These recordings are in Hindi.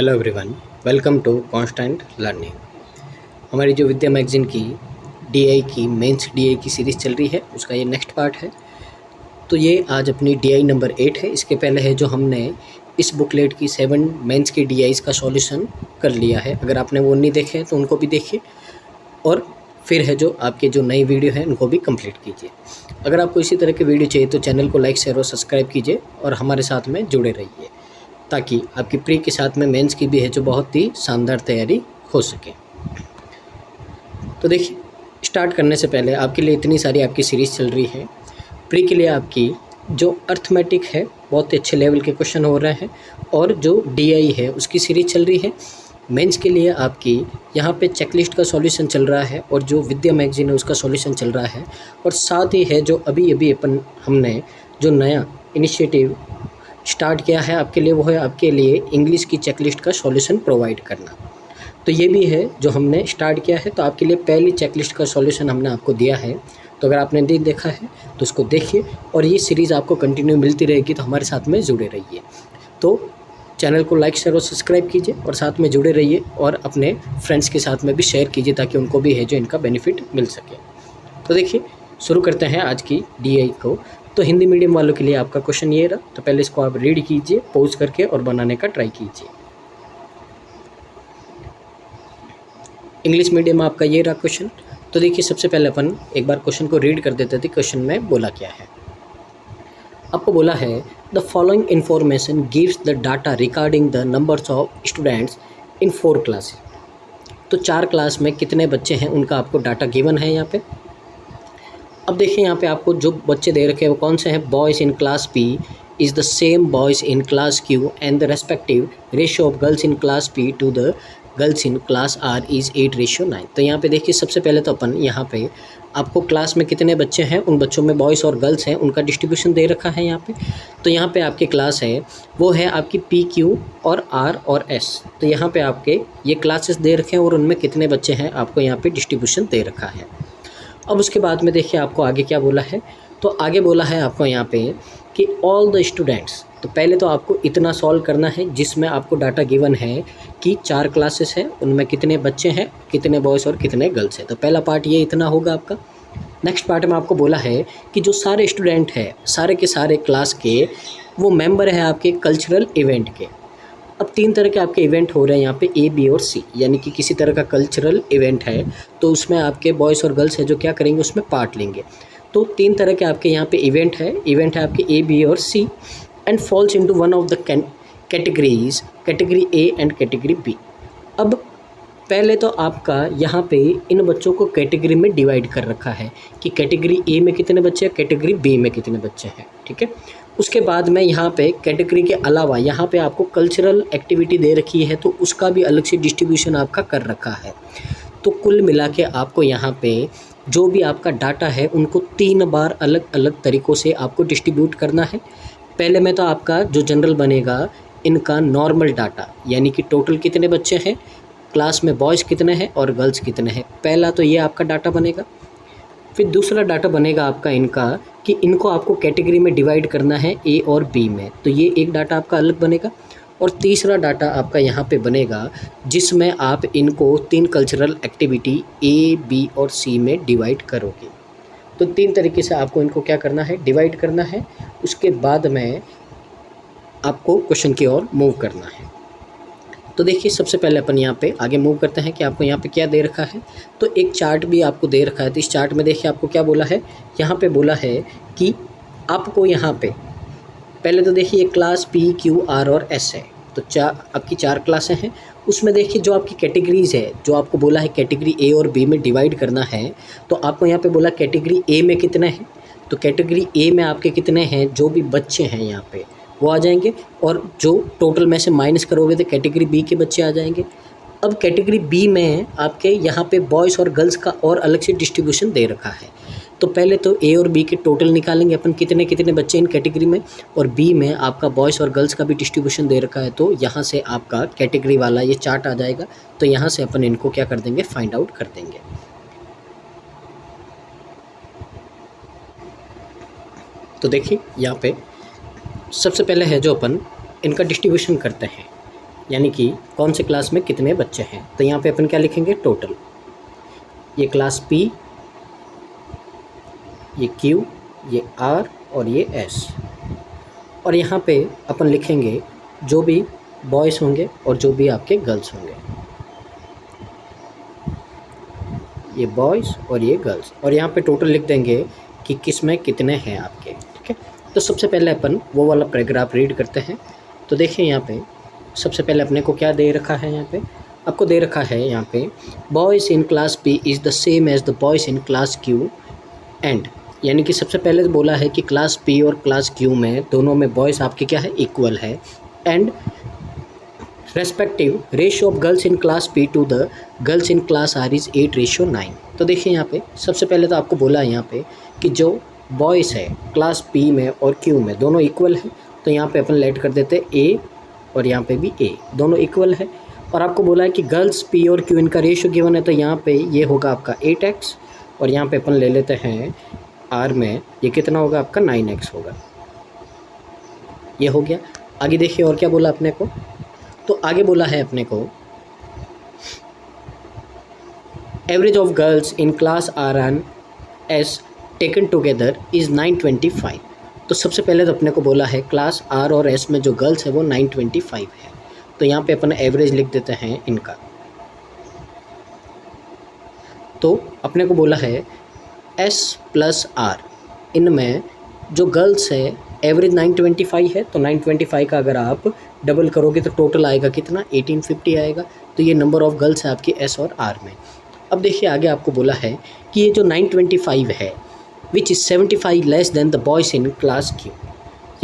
Hello everyone, welcome to constant learning. हमारी जो विद्या मैगजीन की डीआई की मेंस डीआई की सीरीज़ चल रही है, उसका ये नेक्स्ट पार्ट है। तो ये आज अपनी डीआई नंबर 8 है। इसके पहले है जो हमने इस बुकलेट की 7 मेंस की डीआईज़ का सॉल्यूशन कर लिया है। अगर आपने वो नहीं देखे तो उनको भी देखिए, और फिर है जो आपके जो नई वीडियो है उनको भी कंप्लीट कीजिए। अगर आपको इसी तरह के वीडियो चाहिए तो चैनल को लाइक, शेयर और सब्सक्राइब कीजिए और हमारे साथ में जुड़े रहिए, ताकि आपकी प्री के साथ में मेंस की भी है जो बहुत ही शानदार तैयारी हो सके। तो देखिए, स्टार्ट करने से पहले आपके लिए इतनी सारी आपकी सीरीज़ चल रही है। प्री के लिए आपकी जो अर्थमेटिक है बहुत ही अच्छे लेवल के क्वेश्चन हो रहे हैं, और जो डीआई है उसकी सीरीज़ चल रही है। मेंस के लिए आपकी यहाँ पे चेकलिस्ट का सॉल्यूशन चल रहा है, और जो विद्या मैगजीन है उसका सॉल्यूशन चल रहा है। और साथ ही है जो अभी हमने जो नया इनिशिएटिव स्टार्ट किया है आपके लिए, वो है आपके लिए इंग्लिश की चेकलिस्ट का सॉल्यूशन प्रोवाइड करना। तो ये भी है जो हमने स्टार्ट किया है। तो आपके लिए पहली चेकलिस्ट का सॉल्यूशन हमने आपको दिया है। तो अगर आपने नहीं देखा है तो उसको देखिए, और ये सीरीज़ आपको कंटिन्यू मिलती रहेगी, तो हमारे साथ में जुड़े रहिए। तो चैनल को लाइक, शेयर और सब्सक्राइब कीजिए, और साथ में जुड़े रहिए, और अपने फ्रेंड्स के साथ में भी शेयर कीजिए, ताकि उनको भी है जो इनका बेनिफिट मिल सके। तो देखिए, शुरू करते हैं आज की डीआई को। तो हिंदी मीडियम वालों के लिए आपका क्वेश्चन ये रहा। तो पहले इसको आप रीड कीजिए पॉज करके, और बनाने का ट्राई कीजिए। इंग्लिश मीडियम आपका ये रहा क्वेश्चन। तो देखिए, सबसे पहले अपन एक बार क्वेश्चन को रीड कर देते थे। क्वेश्चन में बोला क्या है, आपको बोला है the following information gives the data regarding the numbers of students in 4 class. तो 4 क्लास में कितने बच्चे हैं उनका आपको डाटा गिवन है यहाँ पे। अब देखिए, यहाँ पे आपको जो बच्चे दे रखे हैं वो कौन से हैं। Boys in class P is the same boys in class Q, and the respective ratio of girls in class P to the girls in class R is 8:9। तो यहाँ पे देखिए, सबसे पहले तो अपन यहाँ पे आपको क्लास में कितने बच्चे हैं, उन बच्चों में बॉयज़ और गर्ल्स हैं, उनका डिस्ट्रीब्यूशन दे रखा है यहाँ पे। तो यहाँ पे आपकी क्लास है वो है आपकी पी, क्यू और आर और एस। तो यहाँ पे आपके ये क्लासेस दे रखे हैं, और उनमें कितने बच्चे हैं आपको यहाँ पे डिस्ट्रीब्यूशन दे रखा है। अब उसके बाद में देखिए आपको आगे क्या बोला है। तो आगे बोला है आपको यहाँ पे कि ऑल द स्टूडेंट्स। तो पहले तो आपको इतना सॉल्व करना है जिसमें आपको डाटा गिवन है कि 4 क्लासेस हैं, उनमें कितने बच्चे हैं, कितने बॉयज़ और कितने गर्ल्स हैं। तो पहला पार्ट ये इतना होगा आपका। नेक्स्ट पार्ट में आपको बोला है कि जो सारे स्टूडेंट हैं, सारे के सारे क्लास के वो मेंबर हैं आपके कल्चरल इवेंट के। अब 3 तरह के आपके इवेंट हो रहे हैं यहाँ पे, ए, बी और सी। यानी कि किसी तरह का कल्चरल इवेंट है तो उसमें आपके बॉयज़ और गर्ल्स है जो क्या करेंगे, उसमें पार्ट लेंगे। तो 3 तरह के आपके यहाँ पे इवेंट है आपके ए, बी और C, and falls into one of the categories, category A and category B. अब पहले तो आपका यहाँ पे इन बच्चों को कैटेगरी में डिवाइड कर रखा है कि कैटेगरी ए में कितने बच्चे हैं, कैटेगरी बी में कितने बच्चे हैं, ठीक है। उसके बाद में यहाँ पे कैटेगरी के अलावा यहाँ पे आपको कल्चरल एक्टिविटी दे रखी है, तो उसका भी अलग से डिस्ट्रीब्यूशन आपका कर रखा है। तो कुल मिला के आपको यहाँ पे जो भी आपका डाटा है उनको 3 बार अलग अलग तरीक़ों से आपको डिस्ट्रीब्यूट करना है। पहले में तो आपका जो जनरल बनेगा इनका नॉर्मल डाटा, यानी कि टोटल कितने बच्चे हैं, क्लास में बॉयज़ कितने हैं और गर्ल्स कितने हैं। पहला तो ये आपका डाटा बनेगा। फिर दूसरा डाटा बनेगा आपका इनका कि इनको आपको कैटेगरी में डिवाइड करना है, ए और बी में। तो ये एक डाटा आपका अलग बनेगा। और तीसरा डाटा आपका यहाँ पे बनेगा जिसमें आप इनको 3 कल्चरल एक्टिविटी ए, बी और सी में डिवाइड करोगे। तो 3 तरीके से आपको इनको क्या करना है, डिवाइड करना है। उसके बाद में आपको क्वेश्चन की ओर मूव करना है। तो देखिए, सबसे पहले अपन यहाँ पे आगे मूव करते हैं कि आपको यहाँ पे क्या दे रखा है। तो एक चार्ट भी आपको दे रखा है। तो इस चार्ट में देखिए आपको क्या बोला है, यहाँ पे बोला है कि आपको यहाँ पे पहले तो देखिए क्लास पी, क्यू, आर और एस है। तो आपकी 4 क्लासें हैं। उसमें देखिए जो आपकी कैटेगरीज़ है, जो आपको बोला है कैटेगरी ए और बी में डिवाइड करना है, तो आपको यहाँ पे बोला कैटेगरी ए में कितने हैं। तो कैटेगरी ए में आपके कितने हैं, जो भी बच्चे हैं यहाँ पे वो आ जाएंगे, और जो टोटल में से माइनस करोगे तो कैटेगरी बी के बच्चे आ जाएंगे। अब कैटेगरी बी में आपके यहाँ पे बॉयज़ और गर्ल्स का और अलग से डिस्ट्रीब्यूशन दे रखा है। तो पहले तो ए और बी के टोटल निकालेंगे अपन, कितने कितने बच्चे इन कैटेगरी में, और बी में आपका बॉयज़ और गर्ल्स का भी डिस्ट्रीब्यूशन दे रखा है। तो यहाँ से आपका कैटेगरी वाला ये चार्ट आ जाएगा। तो यहाँ से अपन इनको क्या कर देंगे, फाइंड आउट कर देंगे। तो देखिए, यहाँ पे सबसे पहले है जो अपन इनका डिस्ट्रीब्यूशन करते हैं। यानी कि कौन से क्लास में कितने बच्चे हैं। तो यहाँ पे अपन क्या लिखेंगे, टोटल। ये क्लास P, ये Q, ये R और ये S। और यहाँ पे अपन लिखेंगे जो भी बॉयज़ होंगे और जो भी आपके गर्ल्स होंगे, ये बॉयज़ और ये गर्ल्स। और यहाँ पे टोटल लिख देंगे कि किस में कितने हैं आपके। ठीक है, तो सबसे पहले अपन वो वाला पैराग्राफ रीड करते हैं। तो देखिए यहाँ पे सबसे पहले अपने को क्या दे रखा है, यहाँ पे आपको दे रखा है यहाँ पे boys in class P is the same as the boys in class Q and, यानी कि सबसे पहले तो बोला है कि क्लास P और क्लास Q में दोनों में बॉयज़ आपके क्या है, इक्वल है। And respective ratio of girls in class P to the girls in class R is 8:9। तो देखिए यहाँ पे सबसे पहले तो आपको बोला है यहाँ पे कि जो बॉयज़ है क्लास P में और Q में दोनों इक्वल है। तो यहाँ पे अपन लेट कर देते A और यहाँ पे भी A, दोनों इक्वल है। और आपको बोला है कि गर्ल्स P और Q इनका रेशियो गिवन है, तो यहाँ पे ये होगा आपका 8x और यहाँ पे अपन ले लेते हैं R में ये कितना होगा आपका 9x होगा। ये हो गया। आगे देखिए और क्या बोला अपने को, तो आगे बोला है अपने को average of girls in class R and S taken together is 925। तो सबसे पहले तो अपने को बोला है क्लास R और S में जो गर्ल्स है वो 925 है। तो यहाँ पे अपन एवरेज लिख देते हैं इनका। तो अपने को बोला है S प्लस R, इनमें जो गर्ल्स है एवरेज 925 है। तो 925 का अगर आप डबल करोगे तो टोटल आएगा कितना, 1850 आएगा। तो ये नंबर ऑफ़ गर्ल्स है आपकी S और R में। अब देखिए आगे आपको बोला है कि ये जो 925 है which is 75 less than the boys in class Q,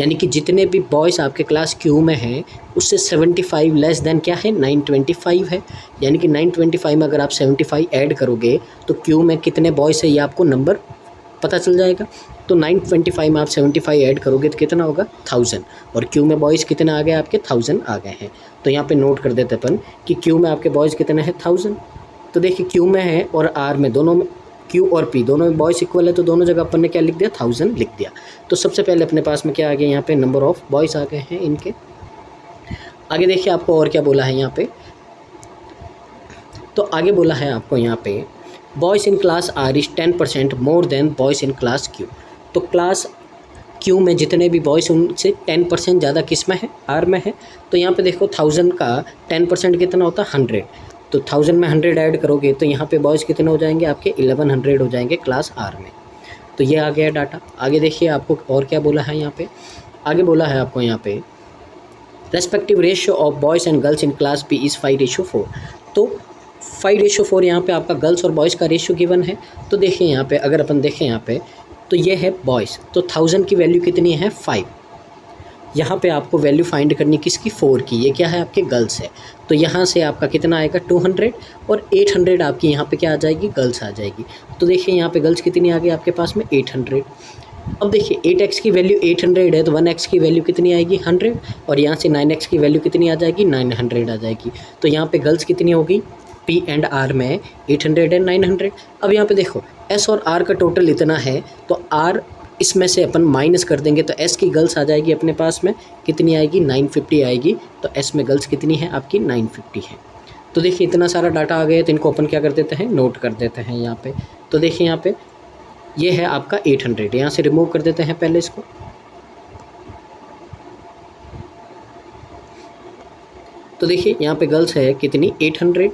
यानी कि जितने भी बॉयज़ आपके क्लास Q में हैं उससे 75 लेस देन क्या है, 925 है। यानी कि 925 में अगर आप 75 ऐड करोगे तो Q में कितने बॉयज़ है ये आपको नंबर पता चल जाएगा। तो 925 में आप 75 ऐड करोगे तो कितना होगा, 1000। और Q में बॉयज़ कितने आ गए आपके, 1000 आ गए हैं। तो यहाँ पे नोट कर देते अपन कि Q में आपके बॉयज़ कितने हैं, 1000। तो देखिए Q में है और R में, दोनों में Q और P दोनों में बॉयज़ इक्वल है, तो दोनों जगह अपन ने क्या लिख दिया, 1000 लिख दिया। तो सबसे पहले अपने पास में क्या आ गया, यहाँ पे नंबर ऑफ़ बॉयज़ आ गए हैं इनके। आगे देखिए आपको और क्या बोला है यहाँ पे, तो आगे बोला है आपको यहाँ पे boys in class R is 10% more than boys in class Q। तो क्लास Q में जितने भी बॉयज़ उनसे 10% ज़्यादा किस में है, R में है। तो यहाँ पे देखो 1000 का 10% कितना होता है, 100। तो 1000 में 100 ऐड करोगे तो यहाँ पे बॉयज़ कितने हो जाएंगे आपके, 1100 हो जाएंगे क्लास R में। तो ये आ गया डाटा। आगे देखिए आपको और क्या बोला है यहाँ पे, आगे बोला है आपको यहाँ पे respective ratio of boys and girls in class P is 5:4। तो 5:4 यहाँ पे आपका गर्ल्स और बॉयज़ का रेशियो गिवन है। तो देखिए यहाँ पे अगर अपन देखें यहाँ पे तो ये है बॉयज़, तो 1000 की वैल्यू कितनी है, 5। यहाँ पे आपको वैल्यू फाइंड करनी किसकी, 4 की। ये क्या है आपके गर्ल्स है। तो यहाँ से आपका कितना आएगा, 200 और 800 आपकी यहाँ पे क्या आ जाएगी, गर्ल्स आ जाएगी। तो देखिए यहाँ पे गर्ल्स कितनी आ गई आपके पास में, 800। अब देखिए 8x की वैल्यू 800 है तो 1x की वैल्यू कितनी आएगी, 100। और यहाँ से 9x की वैल्यू कितनी आ जाएगी, 900 आ जाएगी। तो यहाँ पे गर्ल्स कितनी होगी, P एंड R में 800 एंड 900। अब यहाँ पे देखो S और R का टोटल इतना है, तो R इसमें से अपन माइनस कर देंगे तो S की गर्ल्स आ जाएगी अपने पास में कितनी आएगी, 950 आएगी। तो S में गर्ल्स कितनी है आपकी, 950 है। तो देखिए इतना सारा डाटा आ गया, तो इनको अपन क्या कर देते हैं, नोट कर देते हैं यहाँ पे। तो देखिए यहाँ पे ये है आपका 800, यहाँ से रिमूव कर देते हैं पहले इसको। तो देखिए यहाँ पे गर्ल्स है कितनी, 800,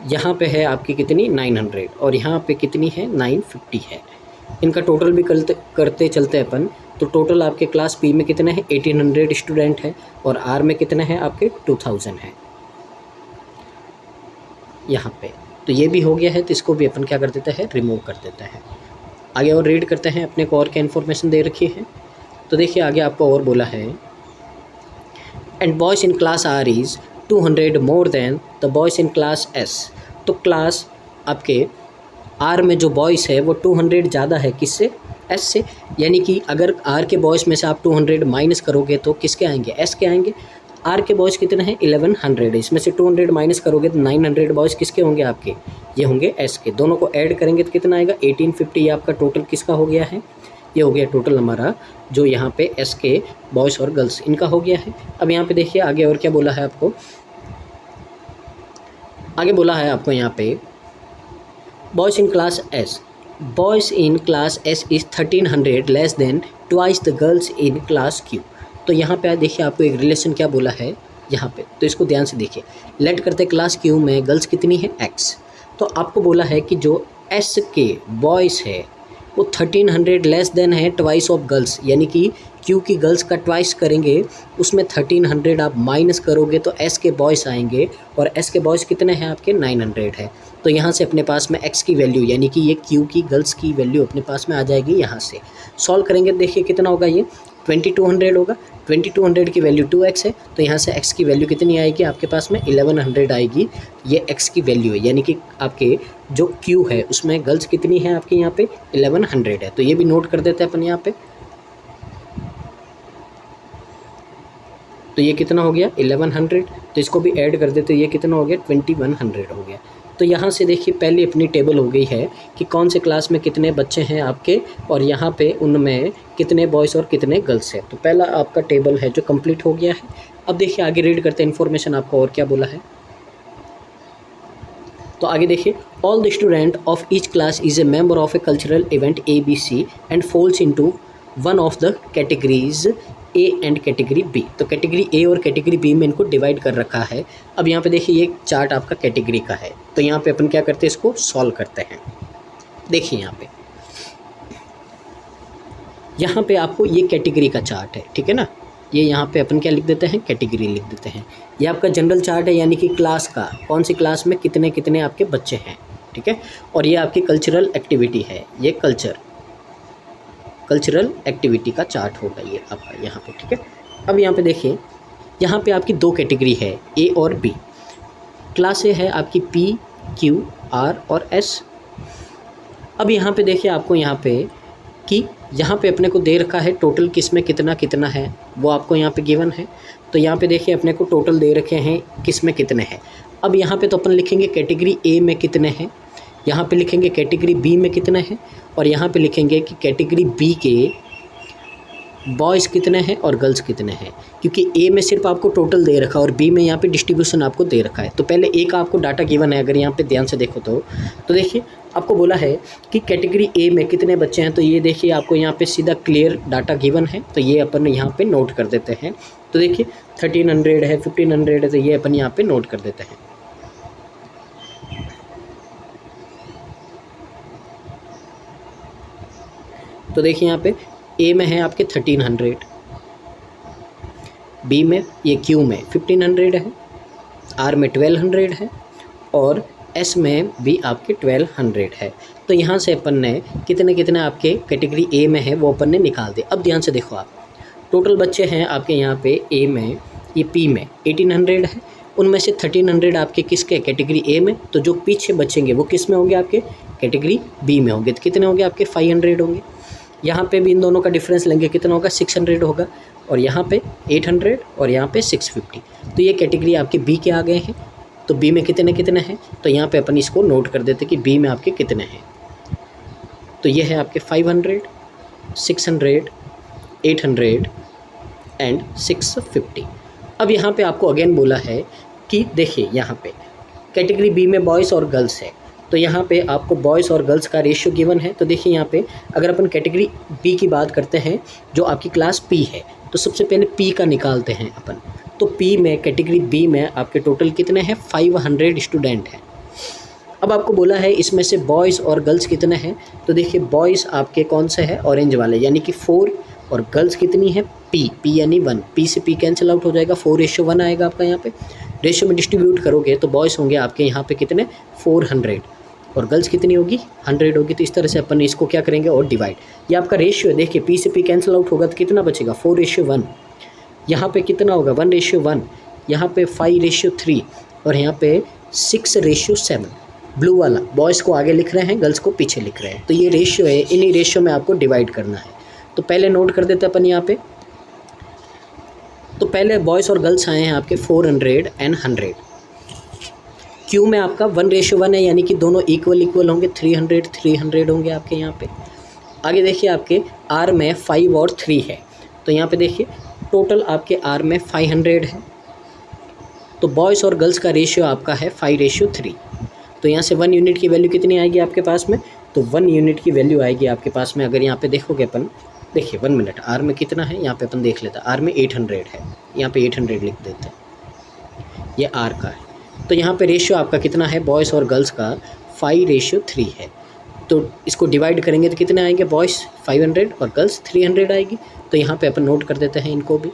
यहाँ पे है आपकी कितनी, 900, और यहाँ पे कितनी है, 950 है। इनका टोटल भी करते चलते हैं अपन। तो टोटल आपके क्लास P में कितने हैं, 1800 स्टूडेंट है, और R में कितने हैं आपके, 2000 है यहाँ पे। तो ये भी हो गया है, तो इसको भी अपन क्या कर देते हैं, रिमूव कर देते हैं। आगे और रीड करते हैं अपने को और क्या इन्फॉर्मेशन दे रखी है। तो देखिए आगे आपको और बोला है and boys in class R is 200 more than the boys in class S। तो क्लास आपके R में जो बॉयज़ है वो 200 ज़्यादा है किससे, S से। यानी कि अगर R के बॉयज़ में से आप 200 माइनस करोगे तो किसके आएंगे, S के आएंगे। R के बॉयज़ कितने हैं, 1100, इसमें से 200 माइनस करोगे तो 900 बॉयज़ किसके होंगे आपके, ये होंगे S के। दोनों को ऐड करेंगे तो कितना आएगा, 1850। ये आपका टोटल किसका हो गया है, ये हो गया टोटल हमारा जो यहाँ पे S के बॉयज़ और गर्ल्स इनका हो गया है। अब यहाँ पे देखिए आगे और क्या बोला है आपको आगे बोला है आपको यहाँ पे boys in class S is 1300 less than twice the girls in class Q. तो यहाँ पे देखिए आपको एक रिलेशन क्या बोला है यहाँ पे, तो इसको ध्यान से देखिए। लेट करते क्लास क्यू में गर्ल्स कितनी है x, तो आपको बोला है कि जो एस के बॉयज़ है वो 1300 लेस देन है ट्वाइस ऑफ गर्ल्स, यानी कि क्यू की गर्ल्स का ट्वाइस करेंगे उसमें 1300 आप माइनस करोगे तो एस के बॉयज़ आएंगे, और एस के बॉयज़ कितने हैं आपके 900 है। तो यहाँ से अपने पास में एक्स की वैल्यू यानी कि ये क्यू की गर्ल्स की वैल्यू अपने पास में आ जाएगी। यहाँ से सॉल्व करेंगे, देखिए कितना होगा, ये 2200 होगा। 2200 की वैल्यू 2x है, तो यहाँ से x की वैल्यू कितनी आएगी आपके पास में 1100 आएगी। ये x की वैल्यू है, यानी कि आपके जो q है उसमें गर्ल्स कितनी है आपके यहाँ पे 1100 है। तो ये भी नोट कर देते हैं अपन यहाँ पे। तो ये कितना हो गया 1100, तो इसको भी ऐड कर देते, ये कितना हो गया 2100 हो गया। तो यहाँ से देखिए पहले अपनी टेबल हो गई है कि कौन से क्लास में कितने बच्चे हैं आपके, और यहाँ पे उनमें कितने बॉयज़ और कितने गर्ल्स हैं। तो पहला आपका टेबल है जो कंप्लीट हो गया है। अब देखिए आगे रीड करते हैं इन्फॉर्मेशन आपको और क्या बोला है। तो आगे देखिए, all the student of each class is a member of a cultural event ABC and falls into one of the categories A and category B. तो कैटेगरी ए और कैटेगरी बी में इनको डिवाइड कर रखा है। अब यहाँ पे देखिए ये चार्ट आपका कैटेगरी का है, तो यहाँ पे अपन क्या करते हैं, इसको सॉल्व करते हैं। देखिए यहाँ पे आपको ये कैटेगरी का चार्ट है, ठीक है ना। ये यहाँ पे अपन क्या लिख देते हैं, कैटेगरी लिख देते हैं। ये आपका जनरल चार्ट है, यानी कि क्लास का, कौन सी क्लास में कितने कितने आपके बच्चे हैं, ठीक है। और ये आपकी कल्चरल एक्टिविटी है, ये कल्चरल एक्टिविटी का चार्ट होगा ये आपका यहाँ पे, ठीक है। अब यहाँ पे देखिए, यहाँ पे आपकी दो कैटेगरी है ए और बी। क्लास ए है आपकी P, Q, R और S। अब यहाँ पे देखिए आपको यहाँ पे कि यहाँ पे अपने को दे रखा है टोटल किस में कितना कितना है, वो आपको यहाँ पे गिवन है। तो यहाँ पे देखिए अपने को टोटल दे रखे हैं किस में कितने हैं। अब यहाँ पे तो अपन लिखेंगे कैटेगरी ए में कितने हैं, यहाँ पे लिखेंगे कैटेगरी बी में कितने हैं, और यहाँ पे लिखेंगे कि कैटेगरी बी के बॉयज़ कितने हैं और गर्ल्स कितने हैं, क्योंकि ए में सिर्फ आपको टोटल दे रखा है और बी में यहाँ पे डिस्ट्रीब्यूशन आपको दे रखा है। तो पहले ए का आपको डाटा गिवन है, अगर यहाँ पे ध्यान से देखो तो देखिए आपको बोला है कि कैटेगरी ए में कितने बच्चे हैं। तो ये देखिए आपको यहाँ पे सीधा क्लियर डाटा गिवन है, तो ये अपन यहाँ पे नोट कर देते हैं। तो देखिए 1300 है, 1500 है, तो ये अपन यहाँ पे नोट कर देते हैं। तो देखिए यहाँ पे ए में है आपके 1300, बी में ये क्यू में 1500 है, आर में 1200 है, और एस में भी आपके 1200 है। तो यहाँ से अपन ने कितने कितने आपके कैटेगरी ए में है वो अपन ने निकाल दिए। अब ध्यान से देखो आप, टोटल बच्चे हैं आपके यहाँ पे ए में, ये पी में 1800 है, उनमें से 1300 आपके किसके कैटेगरी ए में, तो जो पीछे बचेंगे वो किस में होंगे आपके कैटेगरी बी में होंगे। तो कितने होंगे आपके 500 होंगे। यहाँ पे भी इन दोनों का डिफरेंस लेंगे, कितना होगा 600 होगा, और यहाँ पे 800 और यहाँ पे 650। तो ये कैटेगरी आपके बी के आ गए हैं। तो बी में कितने कितने हैं, तो यहाँ पे अपन इसको नोट कर देते कि बी में आपके कितने हैं। तो ये है आपके 500, 600, 800 एंड 650। अब यहाँ पे आपको अगेन बोला है कि देखिए यहाँ पे कैटेगरी बी में बॉयज़ और गर्ल्स है, तो यहाँ पे आपको बॉयज़ और गर्ल्स का रेशियो गिवन है। तो देखिए यहाँ पे अगर अपन कैटेगरी बी की बात करते हैं, जो आपकी क्लास पी है, तो सबसे पहले पी का निकालते हैं अपन। तो पी में कैटेगरी बी में आपके टोटल कितने हैं 500 स्टूडेंट हैं। अब आपको बोला है इसमें से बॉयज़ और गर्ल्स कितने हैं, तो देखिए बॉयज़ आपके कौन से हैं, ऑरेंज वाले, यानी कि 4, और गर्ल्स कितनी है पी यानी 1। पी से पी कैंसिल आउट हो जाएगा, 4:1 आएगा आपका यहाँ पे। रेशियो में डिस्ट्रीब्यूट करोगे तो बॉयज़ होंगे आपके यहाँ पे कितने 400, और गर्ल्स कितनी होगी 100 होगी। तो इस तरह से अपन इसको क्या करेंगे और डिवाइड। ये आपका रेशियो है, देखिए पी से पी कैंसिल आउट होगा तो कितना बचेगा 4:1। यहाँ पे कितना होगा 1:1, यहाँ पे 5:3, और यहाँ पे 6:7। ब्लू वाला बॉयज़ को आगे लिख रहे हैं, गर्ल्स को पीछे लिख रहे हैं। तो ये रेशियो है, इन्हीं रेशियो में आपको डिवाइड करना है। तो पहले नोट कर देते हैं अपन यहाँ पे। तो पहले बॉयज़ और गर्ल्स आए हैं आपके 400 एंड 100। क्यू में आपका 1:1 है, यानी कि दोनों इक्वल होंगे, 300 होंगे आपके यहाँ पे। आगे देखिए आपके आर में 5 और 3 है, तो यहाँ पे देखिए टोटल आपके आर में 500 है। तो बॉयज़ और गर्ल्स का रेशियो आपका है 5:3। तो यहाँ से 1 यूनिट की वैल्यू कितनी आएगी आपके पास में, तो 1 यूनिट की वैल्यू आएगी आपके पास में। अगर यहाँ पे देखोगे अपन, देखिए 1 मिनट, आर में कितना है यहाँ पे अपन देख लेते हैं। आर में 800 है, यहाँ पे 800 लिख देते हैं, ये आर का है। तो यहाँ पे रेशियो आपका कितना है बॉयज़ और गर्ल्स का, 5:3 है। तो इसको डिवाइड करेंगे तो कितने आएंगे, बॉयज़ 500 और गर्ल्स 300 आएगी। तो यहाँ पे अपन नोट कर देते हैं इनको भी,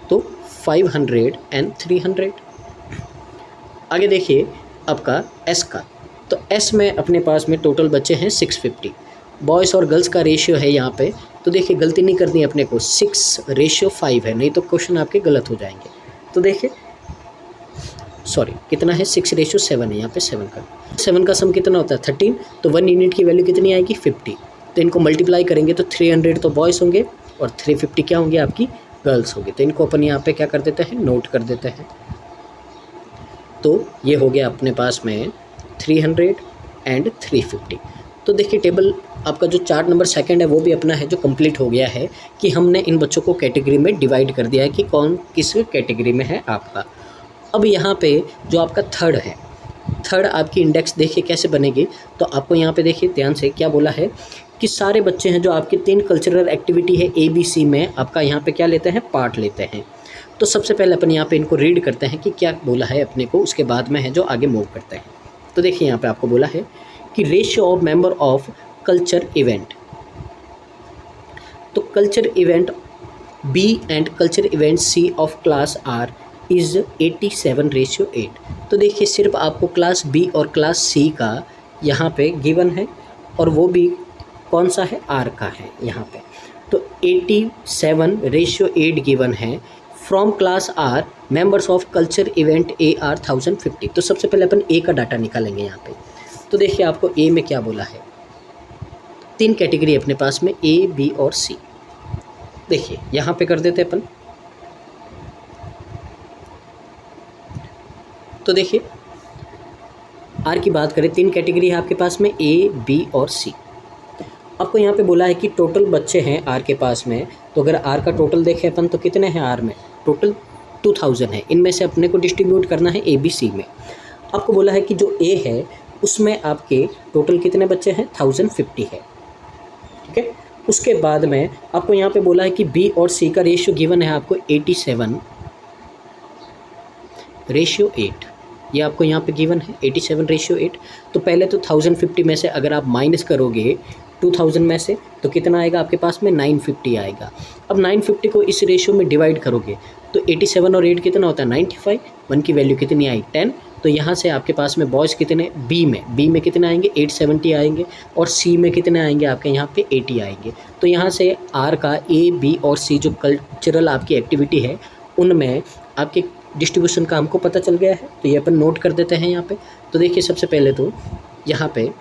तो 500 एंड 300। आगे देखिए आपका एस का, तो एस में अपने पास में टोटल बच्चे हैं 650। बॉयज़ और गर्ल्स का रेशियो है यहाँ पे, तो देखिए गलती नहीं करनी है अपने को, 6:5 है, नहीं तो क्वेश्चन आपके गलत हो जाएंगे। तो देखिए सॉरी कितना है, 6:7 है, यहाँ पे 7 का सम कितना होता है 13। तो 1 यूनिट की वैल्यू कितनी आएगी 50। तो इनको मल्टीप्लाई करेंगे तो 300 तो बॉयज़ होंगे और 350 क्या होंगे आपकी गर्ल्स होगी। तो इनको अपन यहाँ पे क्या कर देते हैं, नोट कर देते हैं। तो ये हो गया अपने पास में 300 एंड 350। तो देखिए टेबल आपका जो चार्ट नंबर 2 है वो भी अपना है जो कंप्लीट हो गया है कि हमने इन बच्चों को कैटेगरी में डिवाइड कर दिया है कि कौन किस कैटेगरी में है आपका। अब यहाँ पे जो आपका थर्ड है, थर्ड आपकी इंडेक्स देखिए कैसे बनेगी। तो आपको यहाँ पे देखिए ध्यान से क्या बोला है कि सारे बच्चे हैं जो आपके 3 कल्चरल एक्टिविटी है ABC में आपका यहाँ पे क्या लेते हैं, पार्ट लेते हैं। तो सबसे पहले अपन यहाँ पे इनको रीड करते हैं कि क्या बोला है अपने को, उसके बाद में है जो आगे मूव करते हैं। तो देखिए यहाँ पे आपको बोला है कि ratio of member of culture event, तो culture event B and culture event C of class R is 87:8। तो देखिए सिर्फ आपको क्लास B और क्लास C का यहाँ पे गिवन है, और वो भी कौन सा है, R का है यहाँ पे। तो 87:8 गिवन है। From class R members of culture event A are 1050। तो सबसे पहले अपन A का डाटा निकालेंगे यहाँ पे। तो देखिए आपको A में क्या बोला है, 3 कैटेगरी अपने पास में A, B और C। देखिए यहाँ पे कर देते अपन। तो देखिए R की बात करें, 3 कैटेगरी है आपके पास में A, B और C। आपको यहाँ पे बोला है कि टोटल बच्चे हैं R के पास में। तो अगर R का टोटल देखें अपन तो कितने हैं R में, टोटल 2000 है। इनमें से अपने को डिस्ट्रीब्यूट करना है ABC में। आपको बोला है कि जो A है उसमें आपके टोटल कितने बच्चे हैं, 1050 है, ठीक है। उसके बाद में आपको यहाँ पे बोला है कि B और C का रेशियो गिवन है आपको 87:8। ये आपको यहाँ पे गिवन है 87:8। तो पहले तो 1050 में से अगर आप माइनस करोगे 2000 में से तो कितना आएगा आपके पास में, 950 आएगा। अब 950 को इस रेशियो में डिवाइड करोगे तो 87 और 8 कितना होता है, 95। 1 की वैल्यू कितनी आई, 10। तो यहाँ से आपके पास में बॉयज़ कितने, B में कितने आएंगे, 870 आएंगे, और C में कितने आएंगे आपके यहाँ पे 80 आएंगे। तो यहाँ से R का A, B और C जो कल्चरल आपकी एक्टिविटी है उनमें आपके डिस्ट्रीब्यूशन का हमको पता चल गया है। तो ये अपन नोट कर देते हैं यहाँ पे। तो देखिए सबसे पहले तो यहाँ पे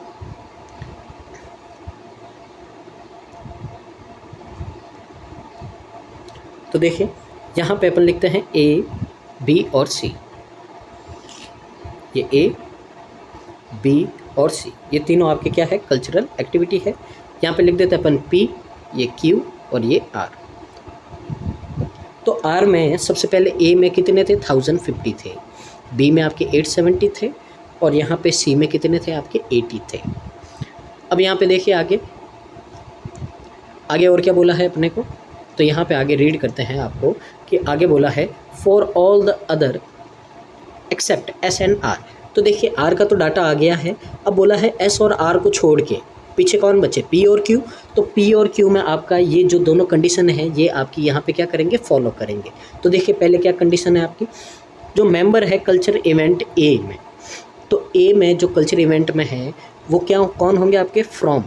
तो देखिए यहाँ पे अपन लिखते हैं A, B और C। ये A, B और C ये तीनों आपके क्या है, कल्चरल एक्टिविटी है। यहाँ पे लिख देते हैं अपन P, ये Q और ये R। तो R में सबसे पहले A में कितने थे, 1050 थे, B में आपके 870 थे, और यहाँ पे C में कितने थे आपके 80 थे। अब यहाँ पे देखिए आगे और क्या बोला है अपने को। तो यहाँ पे आगे रीड करते हैं आपको कि आगे बोला है for all the other except S and R। तो देखिए R का तो डाटा आ गया है। अब बोला है S और R को छोड़ के पीछे कौन बचे, P और Q। तो P और Q में आपका ये जो दोनों कंडीशन है ये आपकी यहाँ पे क्या करेंगे, फॉलो करेंगे। तो देखिए पहले क्या कंडीशन है आपकी, जो मेंबर है कल्चर इवेंट A में, तो A में जो कल्चर इवेंट में है वो क्या कौन होंगे आपके, from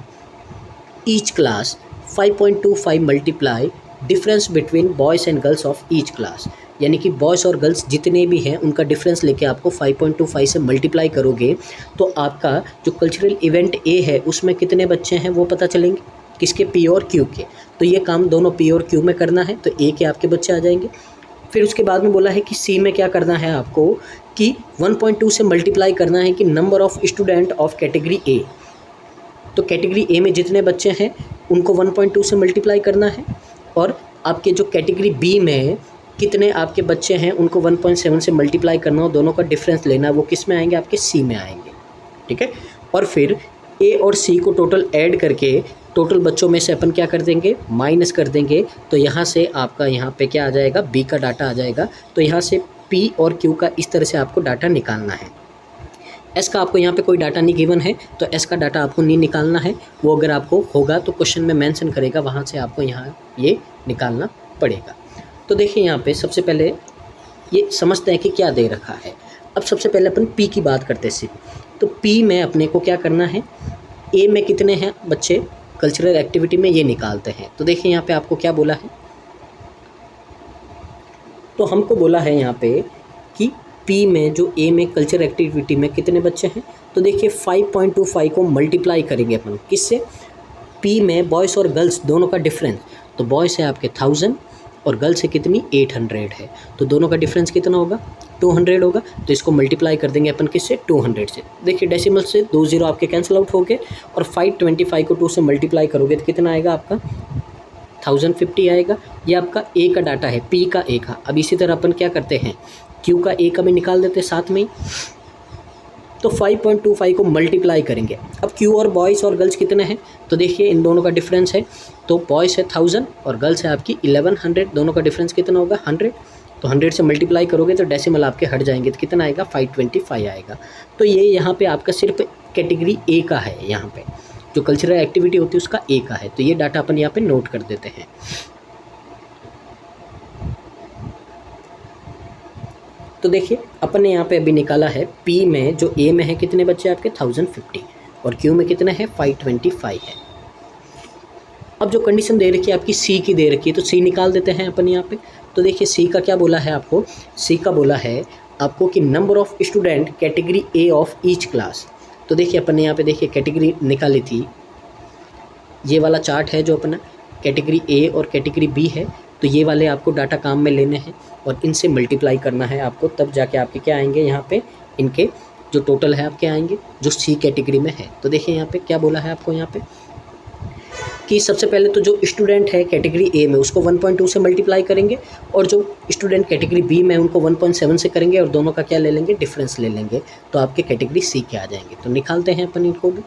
each class 5.25 multiply difference between boys and girls of each class. यानी कि बॉयज़ और गर्ल्स जितने भी हैं उनका डिफरेंस लेके आपको 5.25 से मल्टीप्लाई करोगे तो आपका जो कल्चरल इवेंट A है उसमें कितने बच्चे हैं वो पता चलेंगे, किसके, P और Q के। तो ये काम दोनों P और Q में करना है, तो A के आपके बच्चे आ जाएंगे। फिर उसके बाद में बोला है कि C में क्या करना है आपको कि 1.2 से मल्टीप्लाई करना है कि number of student of category A। तो कैटेगरी A में जितने बच्चे हैं उनको 1.2 से मल्टीप्लाई करना है, और आपके जो कैटेगरी B में कितने आपके बच्चे हैं उनको 1.7 से मल्टीप्लाई करना हो, दोनों का डिफरेंस लेना है, वो किस में आएंगे? आपके सी में आएंगे, ठीक है। और फिर ए और सी को टोटल ऐड करके टोटल बच्चों में से अपन क्या कर देंगे? माइनस कर देंगे। तो यहाँ से आपका यहाँ पे क्या आ जाएगा? बी का डाटा आ जाएगा। तो यहाँ से पी और क्यू का इस तरह से आपको डाटा निकालना है। एस का आपको यहाँ पे कोई डाटा नहीं गिवन है, तो एस का डाटा आपको नहीं निकालना है। वो अगर आपको होगा तो क्वेश्चन में मेंशन करेगा, वहाँ से आपको यहाँ ये निकालना पड़ेगा। तो देखिए यहाँ पे सबसे पहले ये समझते हैं कि क्या दे रखा है। अब सबसे पहले अपन पी की बात करते हैं सिर्फ। तो पी में अपने को क्या करना है? ए में कितने हैं बच्चे कल्चरल एक्टिविटी में, ये निकालते हैं। तो देखिए यहाँ पे आपको क्या बोला है? तो हमको बोला है यहाँ पे कि पी में जो ए में कल्चरल एक्टिविटी में कितने बच्चे हैं। तो देखिए 5.25 को मल्टीप्लाई करेंगे अपन किससे? पी में बॉयज़ और गर्ल्स दोनों का डिफरेंस। तो बॉयज़ है आपके 1000 और गर्ल्स है कितनी? 800 है। तो दोनों का डिफरेंस कितना होगा? 200 होगा। तो इसको मल्टीप्लाई कर देंगे अपन किससे? 200 से। देखिए डेसिमल से 2 0 आपके कैंसिल आउट हो गए, और 525 को 2 से मल्टीप्लाई करोगे तो कितना आएगा आपका? 1050 आएगा। ये आपका ए का डाटा है, पी का ए का। अब इसी तरह अपन क्या करते हैं? क्यू का ए का भी निकाल देते हैं साथ में ही। तो 5.25 को मल्टीप्लाई करेंगे। अब क्यू और बॉयज़ और गर्ल्स कितने हैं? तो देखिए इन दोनों का डिफरेंस है। तो बॉयज़ है 1000 और गर्ल्स है आपकी 1100। दोनों का डिफरेंस कितना होगा? 100। तो 100 से मल्टीप्लाई करोगे तो डेसिमल आपके हट जाएंगे, तो कितना आएगा? 525 आएगा। तो ये यहाँ पे आपका सिर्फ कैटेगरी ए का है। यहाँ पे जो कल्चरल एक्टिविटी होती है उसका ए का है। तो ये डाटा अपन यहाँ पे नोट कर देते हैं। तो देखिए अपन ने यहाँ पे अभी निकाला है पी में जो ए में है कितने बच्चे आपके? 1050 और क्यू में कितने हैं? 525 है। अब जो कंडीशन दे रखी है आपकी सी की दे रखी है, तो सी निकाल देते हैं अपन यहाँ पे। तो देखिए सी का क्या बोला है आपको? सी का बोला है आपको कि number of student category A of each class. तो देखिए अपन ने यहाँ पे देखिए कैटेगरी निकाली थी, ये वाला चार्ट है जो अपना कैटेगरी ए और कैटेगरी बी है। तो ये वाले आपको डाटा काम में लेने हैं और इनसे मल्टीप्लाई करना है आपको, तब जाके आपके क्या आएंगे यहाँ पे? इनके जो टोटल है आपके आएंगे जो सी कैटेगरी में है। तो देखिए यहाँ पे क्या बोला है आपको यहाँ पे कि सबसे पहले तो जो स्टूडेंट है कैटेगरी ए में उसको 1.2 से मल्टीप्लाई करेंगे, और जो स्टूडेंट कैटेगरी बी में उनको 1.7 से करेंगे, और दोनों का क्या ले लेंगे? डिफरेंस ले लेंगे। तो आपके कैटेगरी सी के आ जाएंगे। तो निकालते हैं अपन इनको भी।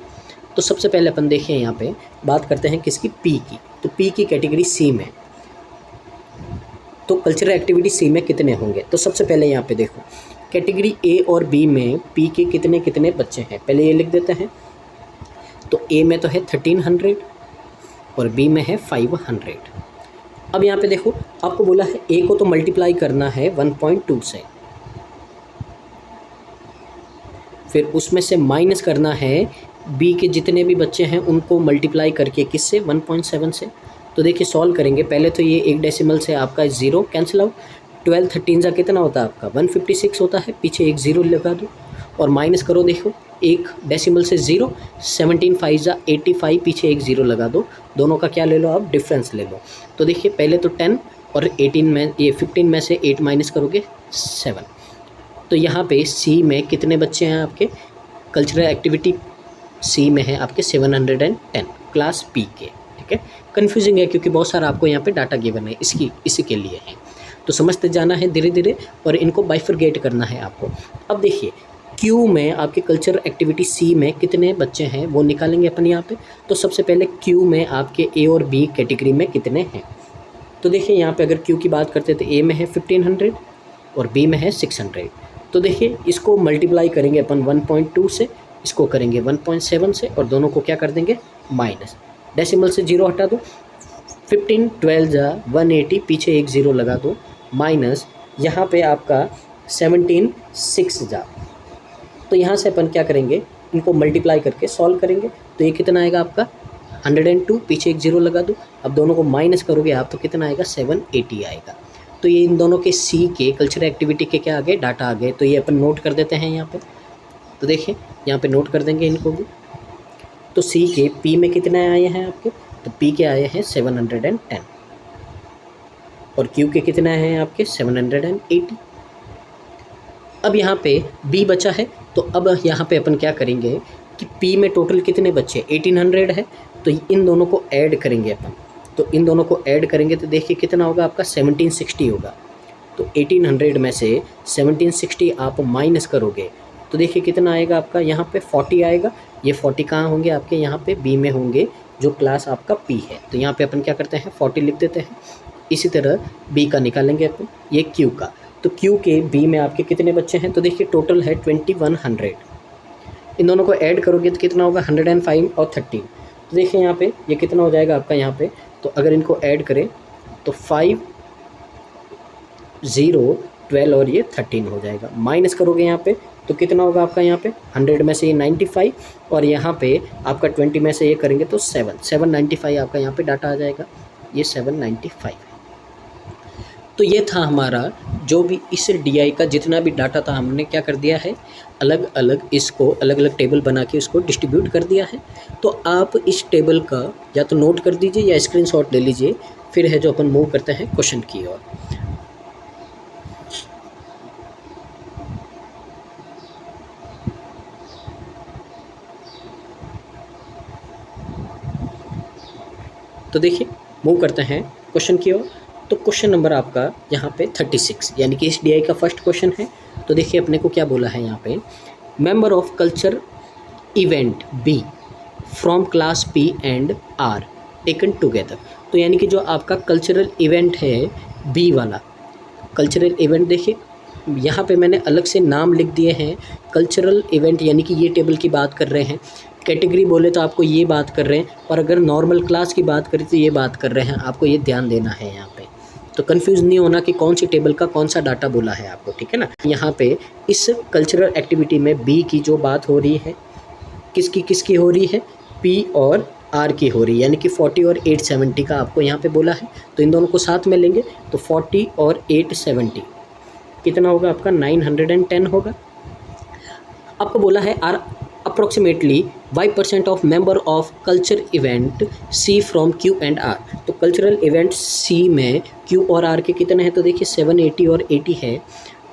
तो सबसे पहले अपन देखिए यहाँ पे बात करते हैं किसकी? पी की। तो पी की कैटेगरी सी में, तो कल्चरल एक्टिविटी सी में कितने होंगे? तो सबसे पहले यहाँ पे देखो कैटेगरी ए और बी में पी के कितने कितने बच्चे हैं, पहले ये लिख देते हैं। तो ए में तो है 1300 और बी में है 500। अब यहाँ पे देखो आपको बोला है ए को तो मल्टीप्लाई करना है 1.2 से, फिर उसमें से माइनस करना है बी के जितने भी बच्चे हैं उनको मल्टीप्लाई करके किससे? 1.7 से। तो देखिए सॉल्व करेंगे। पहले तो ये एक डेसिमल से आपका 0 कैंसिल आउट। 12 13 जा कितना होता है आपका? 156 होता है। पीछे एक 0 लगा दो और माइनस करो। देखो एक डेसिमल से 0, 17 5 जा 85, पीछे एक 0 लगा दो। दोनों का क्या ले लो आप? डिफरेंस ले लो। तो देखिए पहले तो 10 और 18 में ये 15 में से 8 माइनस करोगे 7। तो यहाँ पे सी में कितने बच्चे हैं आपके? कल्चरल एक्टिविटी सी में है आपके 710 क्लास पी के, ठीक है। कन्फ्यूजिंग है क्योंकि बहुत सारा आपको यहाँ पे डाटा गिवन है, इसी के लिए है। तो समझते जाना है धीरे धीरे और इनको बाइफरगेट करना है आपको। अब देखिए क्यू में आपके कल्चरल एक्टिविटी सी में कितने बच्चे हैं वो निकालेंगे अपन यहाँ पे। तो सबसे पहले क्यू में आपके ए और बी कैटेगरी में कितने हैं? तो देखिए यहाँ पे अगर क्यू की बात करते हैं तो ए में है 1500 और बी में है 600। तो देखिए इसको मल्टीप्लाई करेंगे अपन 1.2 से, इसको करेंगे 1.7 से, और दोनों को क्या कर देंगे? माइनस। डेसिमल से 0 हटा दो। 15 12 जा 180, पीछे एक 0 लगा दो, माइनस यहाँ पे आपका 17 6 जा। तो यहाँ से अपन क्या करेंगे? इनको मल्टीप्लाई करके सॉल्व करेंगे। तो ये कितना आएगा आपका? 102, पीछे एक 0 लगा दो। अब दोनों को माइनस करोगे आप तो कितना आएगा? 780 आएगा। तो ये इन दोनों के सी के कल्चरल एक्टिविटी के क्या आ गए? डाटा आ गए। तो ये अपन नोट कर देते हैं यहाँ पे। तो देखिए यहाँ पे नोट कर देंगे इनको भी। तो सी के पी में कितने आए हैं आपके? तो पी के आए हैं 710 और क्यू के कितने आए हैं आपके? 780। अब यहाँ पे बी बचा है, तो अब यहाँ पे अपन क्या करेंगे कि पी में टोटल कितने बच्चे? 1800 है। तो इन दोनों को ऐड करेंगे अपन। तो इन दोनों को ऐड करेंगे तो देखिए कितना होगा आपका? 1760 होगा। तो 1800 में से 1760 आप माइनस करोगे तो देखिए कितना आएगा आपका, यहाँ पे 40 आएगा। ये 40 कहाँ होंगे आपके, यहाँ पे बी में होंगे, जो क्लास आपका पी है। तो यहाँ पे अपन क्या करते हैं 40 लिख देते हैं। इसी तरह बी का निकालेंगे अपन, ये क्यू का। तो क्यू के बी में आपके कितने बच्चे हैं, तो देखिए टोटल है 2100। इन दोनों को ऐड करोगे तो कितना होगा 105 और 13। तो देखिए यहाँ पे ये कितना हो जाएगा आपका यहाँ पे, तो अगर इनको ऐड करें तो 5 0 12 और ये 13 हो जाएगा। माइनस करोगे यहाँ पे तो कितना होगा आपका, यहाँ पे 100 में से ये 95 और यहाँ पे आपका 20 में से ये करेंगे तो 795 आपका यहाँ पे डाटा आ जाएगा, ये 795 है। तो ये था हमारा जो भी इस DI का जितना भी डाटा था, हमने क्या कर दिया है, अलग अलग इसको अलग अलग टेबल बना के उसको डिस्ट्रीब्यूट कर दिया है। तो आप इस टेबल का या तो नोट कर दीजिए या स्क्रीनशॉट ले लीजिए। फिर है जो अपन मूव करते हैं क्वेश्चन की ओर। तो देखिए मूव करते हैं क्वेश्चन की ओर। तो क्वेश्चन नंबर आपका यहाँ पे 36 यानी कि इस DI का फर्स्ट क्वेश्चन है। तो देखिए अपने को क्या बोला है यहाँ पे, member of culture event B from class P and R taken together. तो यानी कि जो आपका कल्चरल इवेंट है बी वाला कल्चरल इवेंट, देखिए यहाँ पे मैंने अलग से नाम लिख दिए हैं कल्चरल इवेंट, यानी कि ये टेबल की बात कर रहे हैं। कैटेगरी बोले तो आपको ये बात कर रहे हैं, और अगर नॉर्मल क्लास की बात करें तो ये बात कर रहे हैं। आपको ये ध्यान देना है यहाँ पे, तो कंफ्यूज नहीं होना कि कौन सी टेबल का कौन सा डाटा बोला है आपको, ठीक है ना। यहाँ पे इस कल्चरल एक्टिविटी में बी की जो बात हो रही है, किसकी हो रही है, पी और आर की हो रही है, यानी कि 40 और 870 का आपको यहाँ पे बोला है। तो इन दोनों को साथ में लेंगे तो 40 और 870 कितना होगा आपका, 910 होगा। आपको बोला है are approximately 5% of member of culture event C from Q and R. तो कल्चरल इवेंट सी में क्यू और आर के कितने हैं, तो देखिए 780 और 80 है।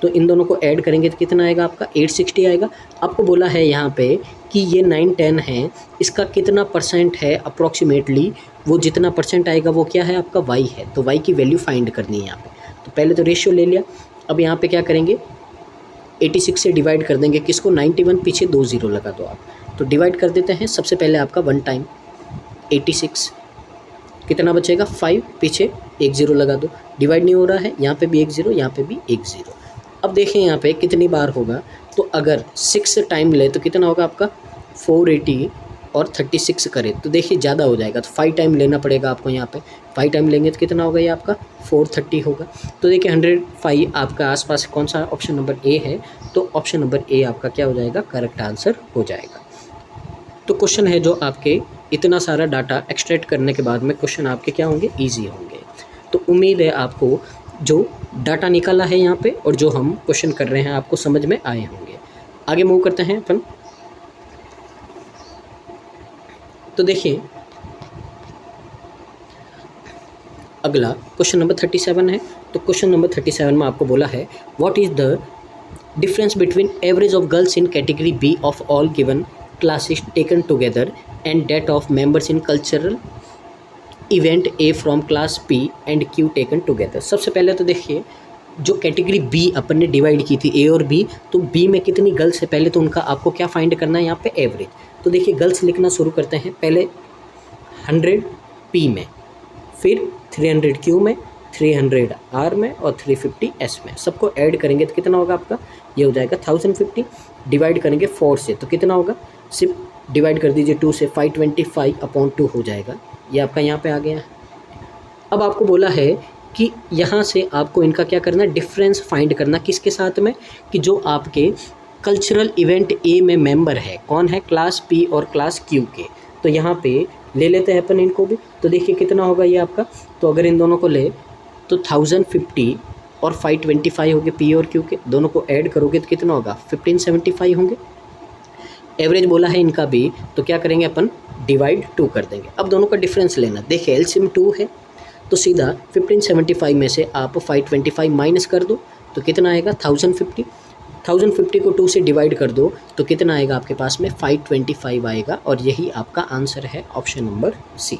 तो इन दोनों को ऐड करेंगे तो कितना आएगा आपका, 860 आएगा। आपको बोला है यहाँ पे कि ये 910 है, इसका कितना परसेंट है अप्रोक्सीमेटली, वो जितना परसेंट आएगा वो क्या है आपका y है। तो y की वैल्यू फाइंड करनी है यहाँ पे। तो पहले तो रेशियो ले लिया, अब यहाँ पे क्या करेंगे 86 से डिवाइड कर देंगे किसको, 91, पीछे 2 0 लगा दो आप। तो डिवाइड कर देते हैं, सबसे पहले आपका 1 टाइम 86 कितना बचेगा 5, पीछे 1 0 लगा दो। डिवाइड नहीं हो रहा है, यहाँ पे भी 1 0, यहाँ पे भी 1 0। अब देखें यहाँ पे कितनी बार होगा, तो अगर 6 टाइम ले तो कितना होगा आपका 480 और 36 करें तो देखिए ज़्यादा हो जाएगा। तो 5 टाइम लेना पड़ेगा आपको, यहाँ पे 5 टाइम लेंगे तो कितना होगा ये आपका 430 होगा। तो देखिए 105 आपका आसपास कौन सा ऑप्शन नंबर ए है, तो ऑप्शन नंबर ए आपका क्या हो जाएगा, करेक्ट आंसर हो जाएगा। तो क्वेश्चन है जो आपके इतना सारा डाटा एक्सट्रैक्ट करने के बाद में क्वेश्चन आपके क्या होंगे, ईजी होंगे। तो उम्मीद है आपको जो डाटा निकाला है यहाँ पे और जो हम क्वेश्चन कर रहे हैं आपको समझ में आए होंगे। आगे मूव करते हैं अपन। तो देखिए अगला क्वेश्चन नंबर 37 है। तो क्वेश्चन नंबर 37 में आपको बोला है what is the difference between average of girls in category B of all given classes taken together and that of members in cultural event A from class P and Q taken together. सबसे पहले तो देखिए जो कैटेगरी बी अपन ने डिवाइड की थी ए और बी, तो बी में कितनी गर्ल्स है पहले तो उनका आपको क्या फाइंड करना है यहाँ पे एवरेज। तो देखिए गर्ल्स लिखना शुरू करते हैं, पहले 100 पी में, फिर 300 क्यू में, 300 आर में और 350 एस में। सबको ऐड करेंगे तो कितना होगा आपका, ये हो जाएगा 1050। डिवाइड करेंगे 4 से तो कितना होगा, सिर्फ डिवाइड कर दीजिए 2 से, 525/2 हो जाएगा। ये आपका यहाँ पे आ गया है। अब आपको बोला है कि यहाँ से आपको इनका क्या करना है, डिफरेंस फाइंड करना किसके साथ में, कि जो आपके कल्चरल इवेंट ए में मेंबर है, कौन है, क्लास पी और क्लास क्यू के। तो यहाँ पे ले लेते हैं अपन इनको भी। तो देखिए कितना होगा ये आपका, तो अगर इन दोनों को ले तो 1050 और 525 होंगे पी और क्यू के, दोनों को ऐड करोगे तो कितना होगा 1575 होंगे। एवरेज बोला है इनका भी, तो क्या करेंगे अपन डिवाइड 2 कर देंगे। अब दोनों का डिफरेंस लेना, देखिए एलसीएम 2 है तो सीधा 1575 में से आप 525 माइनस कर दो तो कितना आएगा 1050। 1050 को 2 से डिवाइड कर दो तो कितना आएगा आपके पास में 525 आएगा, और यही आपका आंसर है ऑप्शन नंबर सी।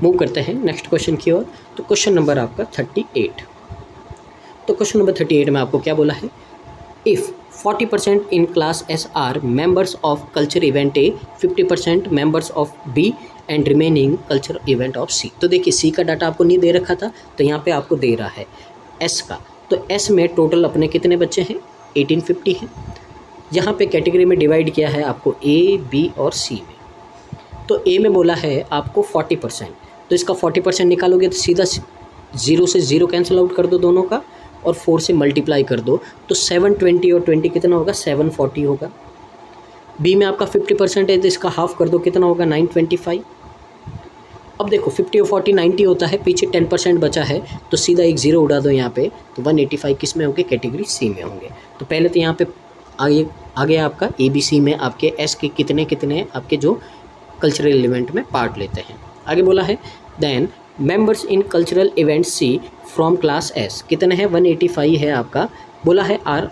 मूव करते हैं नेक्स्ट क्वेश्चन की ओर। तो क्वेश्चन नंबर आपका 38। तो क्वेश्चन नंबर 38 में आपको क्या बोला है, if 40% in class S are members of culture event A, 50% members of B and remaining culture event of C. तो देखिए सी का डाटा आपको नहीं दे रखा था, तो यहाँ पे आपको दे रहा है एस का। तो एस में टोटल अपने कितने बच्चे हैं, 1850 हैं। यहाँ पे कैटेगरी में डिवाइड किया है आपको ए, बी और सी में। तो ए में बोला है आपको 40%, तो इसका 40% निकालोगे तो सीधा 0 से 0 कैंसिल आउट कर दो दोनों का, और 4 से मल्टीप्लाई कर दो, तो 720 और 20 कितना होगा, 740 होगा। बी में आपका 50% है, तो इसका हाफ कर दो, कितना होगा, 925। अब देखो 50 और 40 90 होता है, पीछे 10% बचा है, तो सीधा एक 0 उड़ा दो यहाँ पे, तो 185 किस में होंगे, कैटेगरी सी में होंगे। तो पहले तो यहाँ पे आगे आपका ए बी सी में आपके एस के कितने कितने आपके जो कल्चरल इवेंट में पार्ट लेते हैं। आगे बोला है then members in cultural event C from class S, कितने हैं, 185 है आपका। बोला है are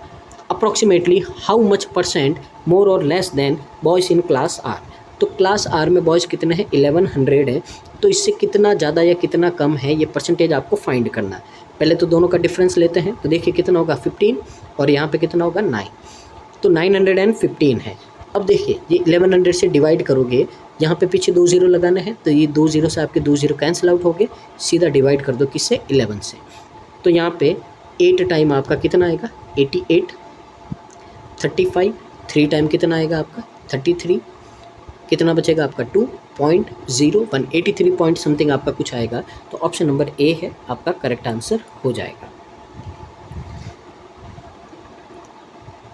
approximately how much percent more और less than boys in class R. तो क्लास आर में बॉयज़ कितने हैं, 1100 है, तो इससे कितना ज़्यादा या कितना कम है ये परसेंटेज आपको फाइंड करना है। पहले तो दोनों का डिफरेंस लेते हैं, तो देखिए कितना होगा 15 और यहाँ पे कितना होगा 9, तो 915 है। अब देखिए ये 1100 से डिवाइड करोगे, यहाँ पे पीछे 2 0 लगाने हैं, तो ये 2 0 से आपके 2 0 कैंसिल आउट हो गए, सीधा डिवाइड कर दो किससे, 11 से। तो यहाँ पे 8 टाइम आपका कितना आएगा, 88, 35, 3 टाइम कितना आएगा आपका 33, कितना बचेगा आपका 2.01, 83 पॉइंट समथिंग आपका कुछ आएगा। तो ऑप्शन नंबर ए है आपका करेक्ट आंसर हो जाएगा।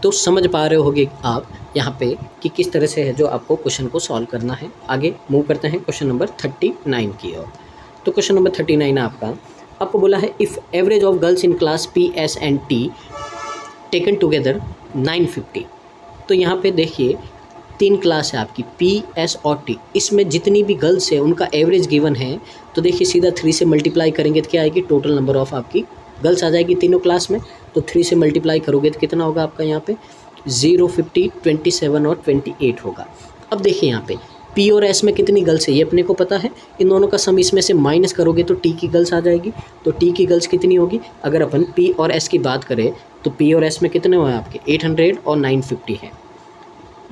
तो समझ पा रहे होगे आप यहाँ पे कि किस तरह से है जो आपको क्वेश्चन को सॉल्व करना है। आगे मूव करते हैं क्वेश्चन नंबर 39 की ओर। तो क्वेश्चन नंबर 39 आपको बोला है if average of girls in class P S and T taken together 950। तो यहाँ पे देखिए 3 क्लास है आपकी पी एस और टी, इसमें जितनी भी गर्ल्स है उनका एवरेज गिवन है। तो देखिए सीधा 3 से मल्टीप्लाई करेंगे तो क्या आएगी, टोटल नंबर ऑफ आपकी गर्ल्स आ जाएगी तीनों क्लास में। तो 3 से मल्टीप्लाई करोगे तो कितना होगा आपका यहाँ पे 0, 50, 27 और 28 होगा। अब देखिए यहाँ पे पी और एस में कितनी गर्ल्स है ये अपने को पता है, इन दोनों का सम इसमें से माइनस करोगे तो टी की गर्ल्स आ जाएगी। तो टी की गर्ल्स कितनी होगी, अगर अपन पी और एस की बात करें तो पी और एस में कितने हुए आपके 800 और 950 है,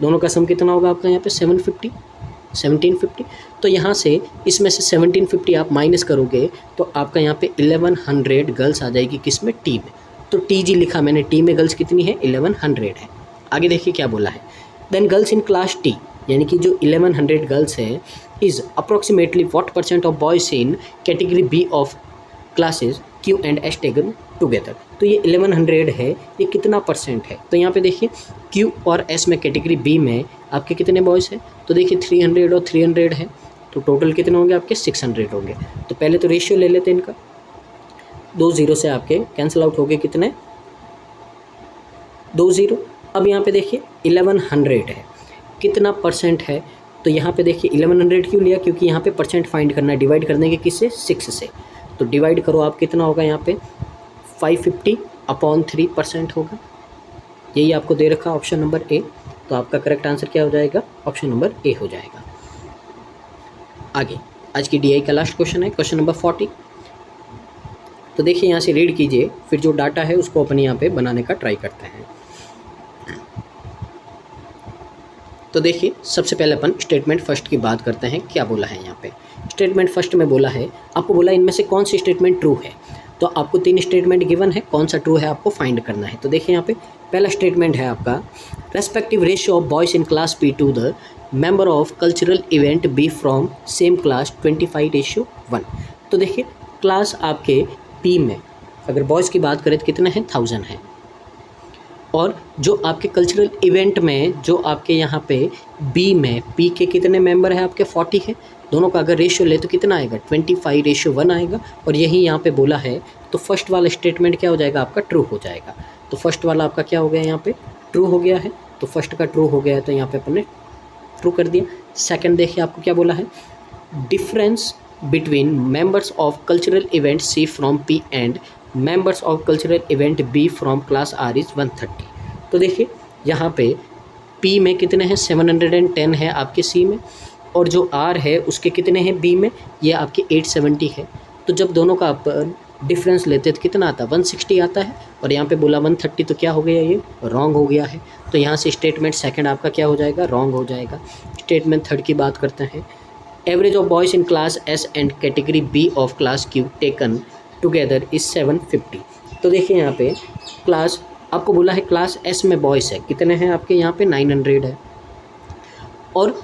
दोनों का सम कितना होगा आपका यहाँ पे 1750। तो यहाँ से इसमें से 1750 आप माइनस करोगे तो आपका यहाँ पे 1100 गर्ल्स आ जाएगी किस में, टी में। तो टी जी लिखा मैंने, टी में गर्ल्स कितनी है 1100 है। आगे देखिए क्या बोला है, then girls in class T, यानी कि जो 1100 गर्ल्स है is approximately what percent of boys in category B of classes Q and S taken together. तो ये 1100 है, ये कितना परसेंट है। तो यहाँ पे देखिए क्यू और एस में कैटेगरी बी में आपके कितने बॉयज़ हैं, तो देखिए 300 और 300 है, तो टोटल कितने होंगे आपके 600 होंगे। तो पहले तो रेशियो ले लेते हैं इनका, 2 0 से आपके कैंसिल आउट हो गए, कितने 2 0। अब यहाँ पे देखिए 1100 है, कितना परसेंट है, तो यहाँ पे देखिए 1100 क्यों लिया, क्योंकि यहाँ पे परसेंट फाइंड करना है, डिवाइड कर देंगे किससे 6 से। तो डिवाइड करो आप, कितना होगा यहाँ पे 550/3% होगा, यही आपको दे रखा ऑप्शन नंबर ए। तो आपका करेक्ट आंसर क्या हो जाएगा, ऑप्शन नंबर ए हो जाएगा। आगे आज की डीआई का लास्ट क्वेश्चन है क्वेश्चन नंबर 40। तो देखिए यहाँ से रीड कीजिए, फिर जो डाटा है उसको अपने यहाँ पे बनाने का ट्राई करते हैं। तो देखिए सबसे पहले अपन स्टेटमेंट फर्स्ट की बात करते हैं, क्या बोला है यहाँ पे। स्टेटमेंट फर्स्ट में बोला है, आपको बोला इनमें से कौन सी स्टेटमेंट ट्रू है। तो आपको 3 स्टेटमेंट गिवन है, कौन सा ट्रू है आपको फाइंड करना है। तो देखिए यहाँ पे पहला स्टेटमेंट है आपका respective ratio of boys in class P to the member of cultural event B from same class 25:1। तो देखिए क्लास आपके पी में अगर बॉयज़ की बात करें तो कितने हैं 1000 हैं, और जो आपके कल्चरल इवेंट में जो आपके यहाँ पे बी में पी के कितने मेंबर हैं आपके 40 है। दोनों का अगर रेशियो ले तो कितना आएगा 25:1 आएगा, और यही यहाँ पे बोला है। तो फर्स्ट वाला स्टेटमेंट क्या हो जाएगा आपका ट्रू हो जाएगा। तो फर्स्ट वाला आपका क्या हो गया यहाँ पे ट्रू हो गया है, तो फर्स्ट का ट्रू हो गया है, तो यहाँ पे अपन ने ट्रू कर दिया। सेकंड देखिए आपको क्या बोला है, difference between members of cultural event C from P and members of cultural event B from class R is 130। तो देखिए यहाँ पे पी में कितने हैं 710 है आपके सी में, और जो R है उसके कितने हैं B में, ये आपके 870 है। तो जब दोनों का आप डिफरेंस लेते हैं तो कितना आता है, 160 आता है, और यहाँ पे बोला 130, तो क्या हो गया, ये रॉन्ग हो गया है। तो यहाँ से स्टेटमेंट सेकंड आपका क्या हो जाएगा, रॉन्ग हो जाएगा। स्टेटमेंट थर्ड की बात करते हैं। Average of boys in class S and category B of class Q taken together is 750। तो देखिए यहाँ पे क्लास आपको बोला है क्लास S में बॉयज़ है, कितने हैं आपके यहाँ पे 900 है, और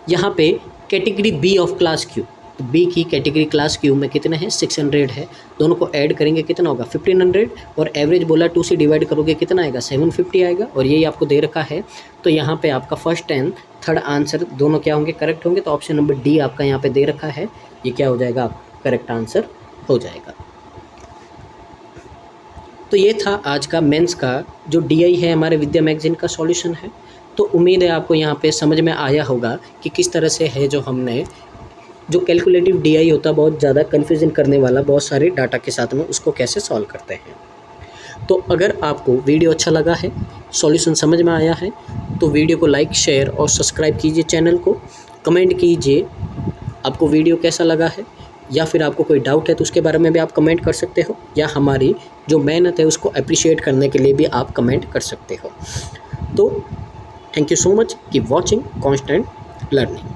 यहाँ पे category B of class Q, तो B की कैटेगरी क्लास Q में कितने हैं, 600 है। दोनों को ऐड करेंगे कितना होगा, 1500, और एवरेज बोला 2 से डिवाइड करोगे कितना आएगा, 750 आएगा, और यही आपको दे रखा है। तो यहाँ पे आपका फर्स्ट एंड थर्ड आंसर दोनों क्या होंगे, करेक्ट होंगे। तो ऑप्शन नंबर डी आपका यहाँ पे दे रखा है, ये क्या हो जाएगा, करेक्ट आंसर हो जाएगा। तो ये था आज का मेंस का जो DI है हमारे विद्या मैगजीन का सॉल्यूशन है। तो उम्मीद है आपको यहाँ पे समझ में आया होगा कि किस तरह से है जो हमने जो कैलकुलेटिव DI होता है, बहुत ज़्यादा कन्फ्यूजन करने वाला, बहुत सारे डाटा के साथ में, उसको कैसे सॉल्व करते हैं। तो अगर आपको वीडियो अच्छा लगा है, सॉल्यूशन समझ में आया है, तो वीडियो को लाइक, शेयर और सब्सक्राइब कीजिए चैनल को। कमेंट कीजिए आपको वीडियो कैसा लगा है, या फिर आपको कोई डाउट है तो उसके बारे में भी आप कमेंट कर सकते हो, या हमारी जो मेहनत है उसको अप्रिशिएट करने के लिए भी आप कमेंट कर सकते हो। तो thank you so much, keep watching, constant learning.